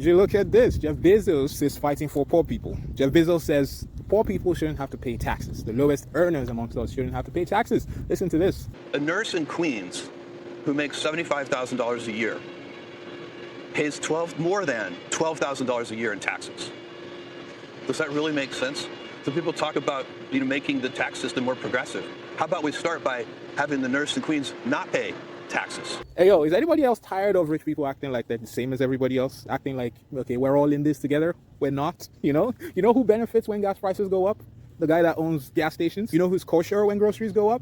would you look at this? Jeff Bezos is fighting for poor people. Jeff Bezos says poor people shouldn't have to pay taxes. The lowest earners amongst us shouldn't have to pay taxes. Listen to this. A nurse in Queens who makes $75,000 a year pays more than $12,000 a year in taxes. Does that really make sense? So people talk about making the tax system more progressive. How about we start by having the nurse in Queens not pay taxes? Hey, yo, is anybody else tired of rich people acting like they're the same as everybody else? Acting like, okay, we're all in this together. We're not, You know who benefits when gas prices go up? The guy that owns gas stations. You know who's kosher when groceries go up?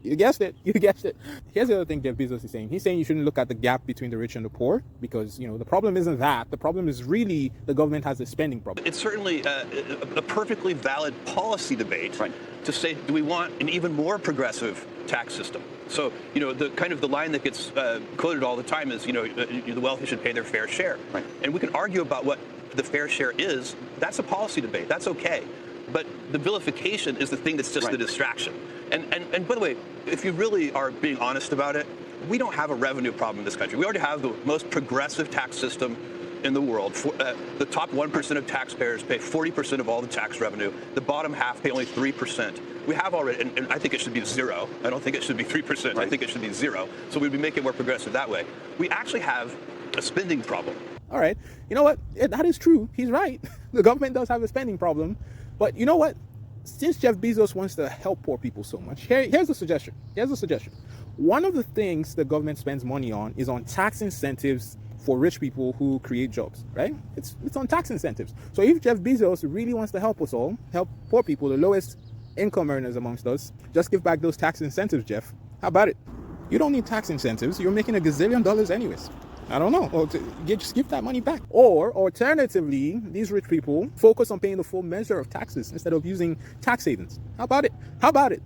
You guessed it. You guessed it. Here's the other thing Jeff Bezos is saying. He's saying you shouldn't look at the gap between the rich and the poor because, the problem isn't that. The problem is really the government has a spending problem. It's certainly a perfectly valid policy debate to say, do we want an even more progressive tax system? So, the line that gets quoted all the time is, the wealthy should pay their fair share. Right. And we can argue about what the fair share is. That's a policy debate. That's okay. But the vilification is the thing that's just the distraction. And by the way, if you really are being honest about it, we don't have a revenue problem in this country. We already have the most progressive tax system in the world. The top 1% of taxpayers pay 40% of all the tax revenue. The bottom half pay only 3%. We have already, and I think it should be 0. I don't think it should be 3%. I think it should be 0. So we'd be making it more progressive that way. We actually have a spending problem. All right. You know what? That is true. He's right. The government does have a spending problem. But you know what? Since Jeff Bezos wants to help poor people so much, here's a suggestion. One of the things the government spends money on is on tax incentives for rich people who create jobs, right? It's on tax incentives. So if Jeff Bezos really wants to help us all, help poor people, the lowest income earners amongst us, just give back those tax incentives, Jeff. How about it? You don't need tax incentives. You're making $1 gazillion anyways. I don't know. Or just give that money back. Or alternatively, these rich people focus on paying the full measure of taxes instead of using tax havens. How about it?